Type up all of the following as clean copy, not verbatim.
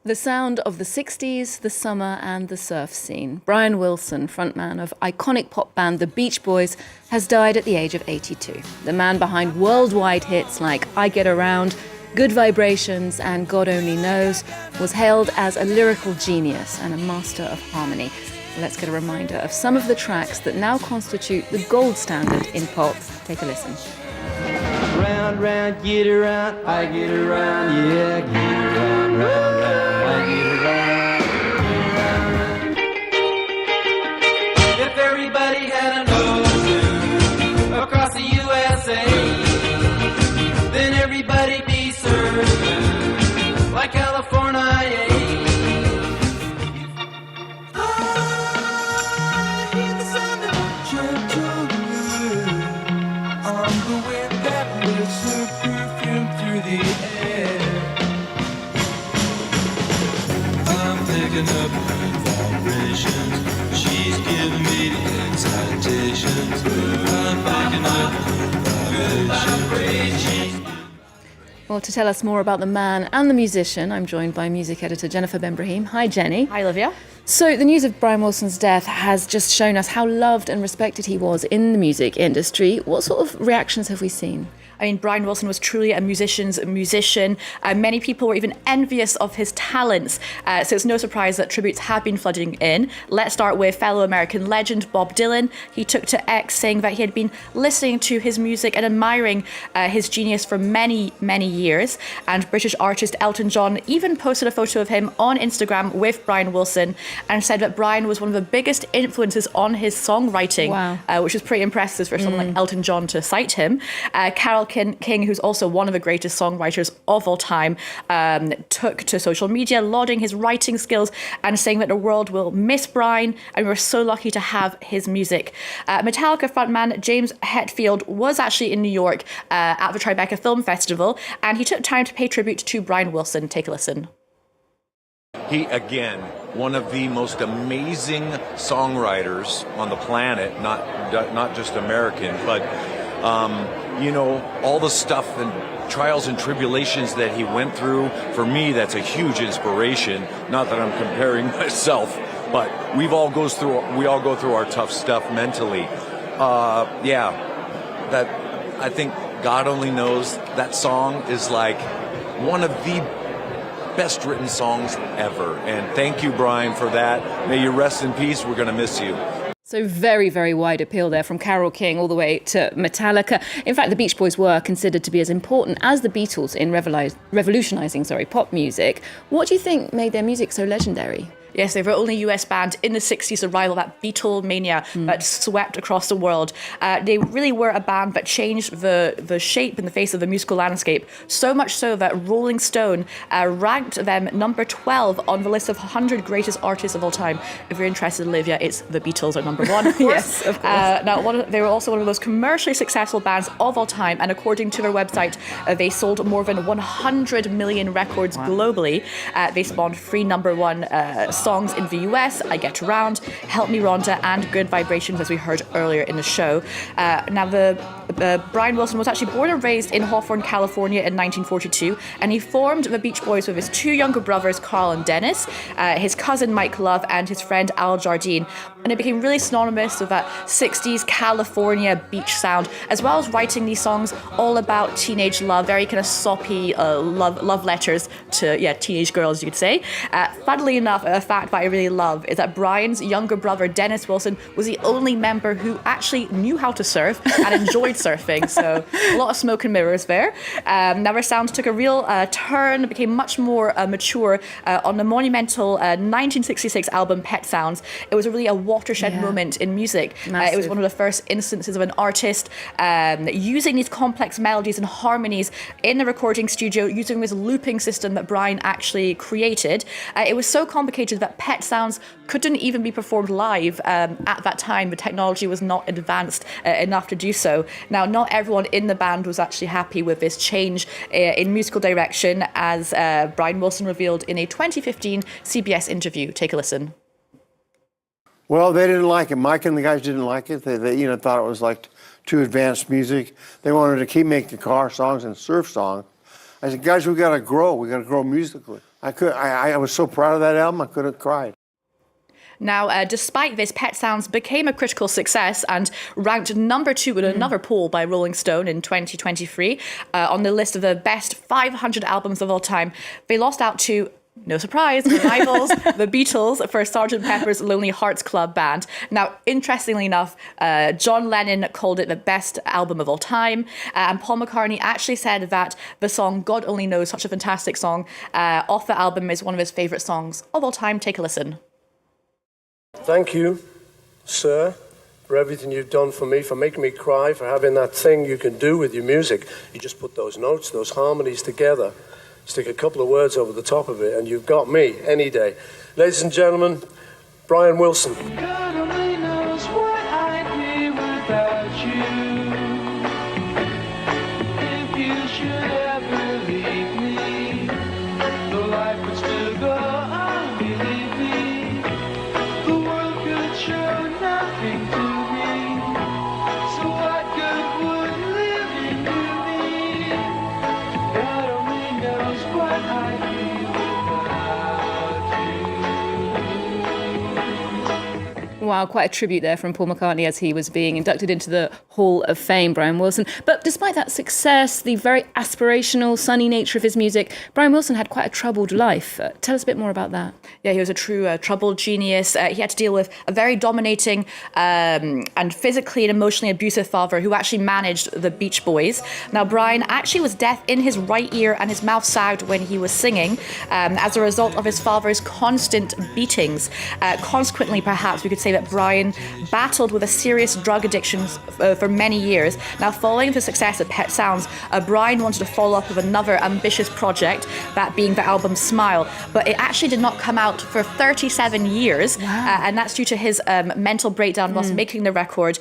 The sound of the 60s, the summer and the surf scene. Brian Wilson, frontman of iconic pop band The Beach Boys, has died at the age of 82. The man behind worldwide hits like I Get Around, Good Vibrations and God Only Knows was hailed as a lyrical genius and a master of harmony. Let's get a reminder of some of the tracks that now constitute the gold standard in pop. Take a listen. Round, round, get around, I get around, yeah, get around, round, round, I get around. If everybody had a nose across the USA, then everybody be served like California. Up vibrations, she's giving me the excitations. I'm picking up vibrations. Well, to tell us more about the man and the musician, I'm joined by music editor Jennifer Ben Brahim. Hi, Jenny. Hi, Olivia. So the news of Brian Wilson's death has just shown us how loved and respected he was in the music industry. What sort of reactions have we seen? I mean, Brian Wilson was truly a musician's musician. Many people were even envious of his talents. So it's no surprise that tributes have been flooding in. Let's start with fellow American legend Bob Dylan. He took to X saying that he had been listening to his music and admiring his genius for many, many years. And British artist Elton John even posted a photo of him on Instagram with Brian Wilson and said that Brian was one of the biggest influences on his songwriting, wow. Which is pretty impressive for someone like Elton John to cite him. Carole King, who's also one of the greatest songwriters of all time, took to social media lauding his writing skills and saying that the world will miss Brian and we're so lucky to have his music. Metallica frontman James Hetfield was actually in New York at the Tribeca Film Festival, and he took time to pay tribute to Brian Wilson. Take a listen. He, again, one of the most amazing songwriters on the planet, not just American, but you know, all the stuff and trials and tribulations that he went through, for me, that's a huge inspiration. Not that I'm comparing myself, but we all go through our tough stuff mentally. That I think God Only Knows, that song is like one of the best written songs ever. And thank you, Brian, for that. May you rest in peace. We're going to miss you. So very, very wide appeal there, from Carole King all the way to Metallica. In fact, the Beach Boys were considered to be as important as the Beatles in revolutionising pop music. What do you think made their music so legendary? Yes, they were the only US band in the 60s to rival that Beatlemania that swept across the world. They really were a band that changed the shape and the face of the musical landscape, so much so that Rolling Stone ranked them number 12 on the list of 100 greatest artists of all time. If you're interested, Olivia, it's the Beatles are number one, of course. Yes, of course. They were also one of the most commercially successful bands of all time, and according to their website, they sold more than 100 million records globally. They spawned 3 number one songs in the US, I Get Around, Help Me Rhonda, and Good Vibrations, as we heard earlier in the show. Brian Wilson was actually born and raised in Hawthorne, California in 1942, and he formed the Beach Boys with his 2 younger brothers, Carl and Dennis, his cousin Mike Love, and his friend Al Jardine. And it became really synonymous with that 60s California beach sound, as well as writing these songs all about teenage love, very kind of soppy love letters to teenage girls, you could say. Funnily enough, a fact that I really love is that Brian's younger brother, Dennis Wilson, was the only member who actually knew how to surf and enjoyed surfing. So a lot of smoke and mirrors there. Now their sound took a real turn, became much more mature on the monumental 1966 album Pet Sounds. It was really a watershed moment in music. It was one of the first instances of an artist using these complex melodies and harmonies in the recording studio, using this looping system that Brian actually created. It was so complicated that Pet Sounds couldn't even be performed live at that time. The technology was not advanced enough to do so. Now, not everyone in the band was actually happy with this change in musical direction, as Brian Wilson revealed in a 2015 CBS interview. Take a listen. Well, they didn't like it. Mike and the guys didn't like it. They thought it was like too advanced music. They wanted to keep making car songs and surf songs. I said, guys, we got to grow. We got to grow musically. I was so proud of that album, I could have cried. Now, despite this, Pet Sounds became a critical success and ranked number 2 in another poll by Rolling Stone in 2023 on the list of the best 500 albums of all time. They lost out to, no surprise, the rivals, the Beatles, for Sgt. Pepper's Lonely Hearts Club Band. Now, interestingly enough, John Lennon called it the best album of all time, and Paul McCartney actually said that the song God Only Knows, such a fantastic song, off the album is one of his favourite songs of all time. Take a listen. Thank you, sir, for everything you've done for me, for making me cry, for having that thing you can do with your music. You just put those notes, those harmonies together, stick a couple of words over the top of it, and you've got me any day. Ladies and gentlemen, Brian Wilson. God only knows what I'd be without you. If you should ever leave me, the life would still go on, believe me. The world could show nothing to me. So what good would living do me? God only knows what I'd be without you. Wow, quite a tribute there from Paul McCartney as he was being inducted into the Hall of Fame, Brian Wilson. But despite that success, the very aspirational, sunny nature of his music, Brian Wilson had quite a troubled life. Tell us a bit more about that. Yeah, he was a true troubled genius. He had to deal with a very dominating and physically and emotionally abusive father who actually managed the Beach Boys. Now, Brian actually was deaf in his right ear and his mouth sagged when he was singing as a result of his father's constant beatings. Consequently, perhaps we could say that Brian battled with a serious drug addiction for many years. Now, following the success of Pet Sounds, Brian wanted to follow up with another ambitious project, that being the album Smile, but it actually did not come out for 37 years. Wow. And that's due to his mental breakdown whilst making the record,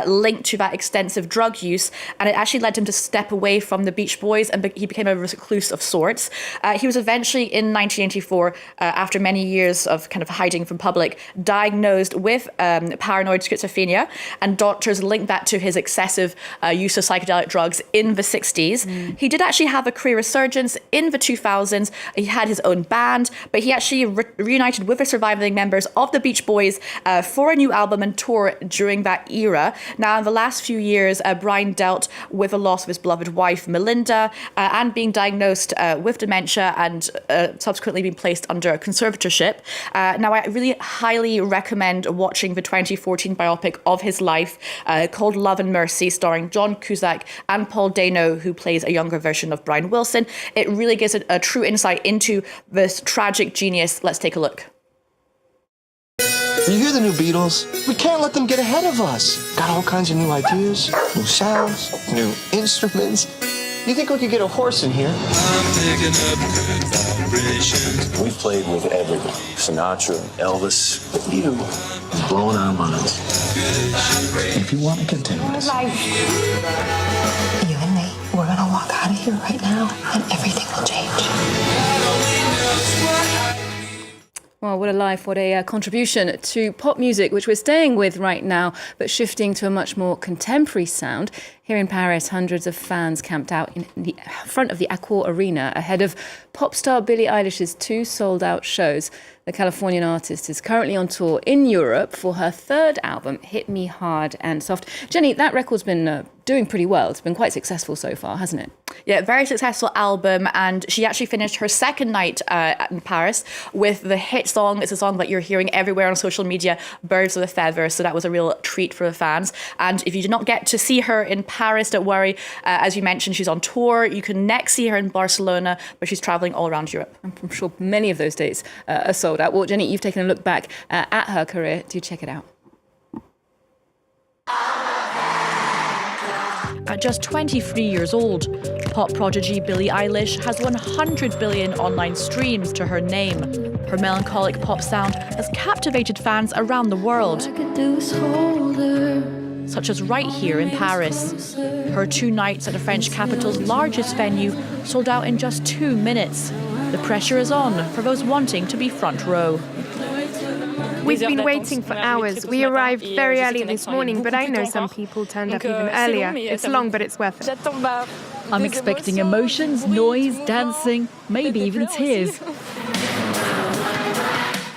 linked to that extensive drug use, and it actually led him to step away from the Beach Boys, and he became a recluse of sorts. He was eventually, in 1984, after many years of kind of hiding from public, diagnosed with paranoid schizophrenia, and doctors linked that to his excessive use of psychedelic drugs in the 60s. He did actually have a career resurgence in the 2000s. He had his own band, but he actually reunited with the surviving members of the Beach Boys for a new album and tour during that era. Now, in the last few years, Brian dealt with the loss of his beloved wife, Melinda, and being diagnosed with dementia and subsequently being placed under conservatorship. Now, I really highly recommend watching the 2014 biopic of his life called Love and Mercy, starring John Cusack and Paul Dano, who plays a younger version of Brian Wilson. It really gives a true insight into this tragic genius. Let's take a look. You hear the new Beatles? We can't let them get ahead of us. Got all kinds of new ideas, new sounds, new instruments. You think we could get a horse in here? I'm picking up good vibrations. We've played with everyone. Sinatra, Elvis, but you have blown our minds. If you want to continue this. You and me, we're gonna walk out of here right now and everything will change. Well, what a life, what a contribution to pop music, which we're staying with right now, but shifting to a much more contemporary sound. Here in Paris, hundreds of fans camped out in the front of the Accor Arena ahead of pop star Billie Eilish's 2 sold-out shows. The Californian artist is currently on tour in Europe for her 3rd album, Hit Me Hard and Soft. Jenny, that record's been doing pretty well. It's been quite successful so far, hasn't it? Yeah, very successful album, and she actually finished her 2nd night in Paris with the hit song. It's a song that you're hearing everywhere on social media, Birds of a Feather, so that was a real treat for the fans. And if you did not get to see her in Paris, don't worry. As you mentioned, she's on tour. You can next see her in Barcelona, but she's travelling all around Europe. I'm sure many of those dates are sold out. Well, Jenny, you've taken a look back at her career. Do check it out. At just 23 years old, pop prodigy Billie Eilish has 100 billion online streams to her name. Her melancholic pop sound has captivated fans around the world, such as right here in Paris. Her 2 nights at the French capital's largest venue sold out in just 2 minutes. The pressure is on for those wanting to be front row. We've been waiting for hours. We arrived very early this morning, but I know some people turned up even earlier. It's long, but it's worth it. I'm expecting emotions, noise, dancing, maybe even tears.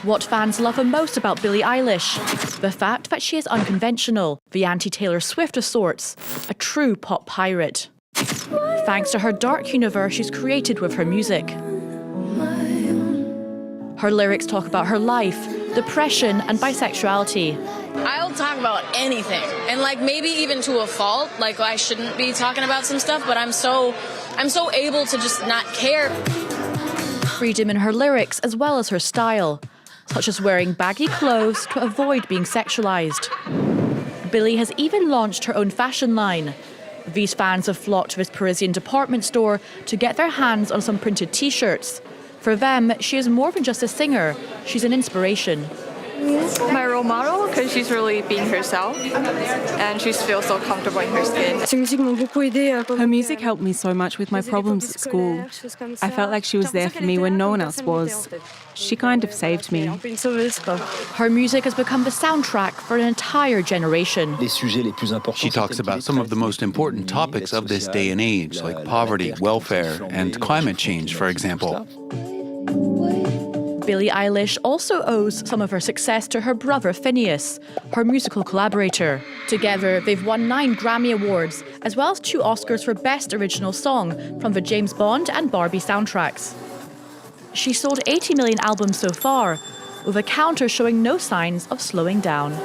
What fans love the most about Billie Eilish? The fact that she is unconventional, the anti-Taylor Swift of sorts, a true pop pirate. Thanks to her dark universe she's created with her music. Her lyrics talk about her life, depression and bisexuality. I'll talk about anything, and like maybe even to a fault. Like I shouldn't be talking about some stuff, but I'm so able to just not care. Freedom in her lyrics as well as her style, such as wearing baggy clothes to avoid being sexualized. Billie has even launched her own fashion line. These fans have flocked to this Parisian department store to get their hands on some printed t-shirts. For them, she is more than just a singer, she's an inspiration. My role model, because she's really being herself and she feels so comfortable in her skin. Her music helped me so much with my problems at school. I felt like she was there for me when no one else was. She kind of saved me. Her music has become the soundtrack for an entire generation. She talks about some of the most important topics of this day and age, like poverty, welfare, and climate change, for example. Billie Eilish also owes some of her success to her brother Phineas, her musical collaborator. Together, they've won 9 Grammy Awards, as well as 2 Oscars for Best Original Song from the James Bond and Barbie soundtracks. She sold 80 million albums so far, with a counter showing no signs of slowing down.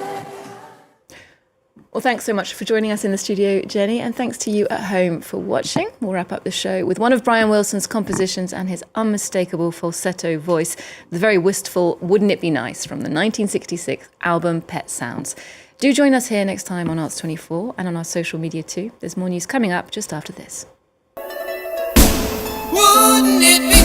Well, thanks so much for joining us in the studio, Jenny, and thanks to you at home for watching. We'll wrap up the show with one of Brian Wilson's compositions and his unmistakable falsetto voice, the very wistful Wouldn't It Be Nice from the 1966 album Pet Sounds. Do join us here next time on Arts 24 and on our social media too. There's more news coming up just after this. Wouldn't it be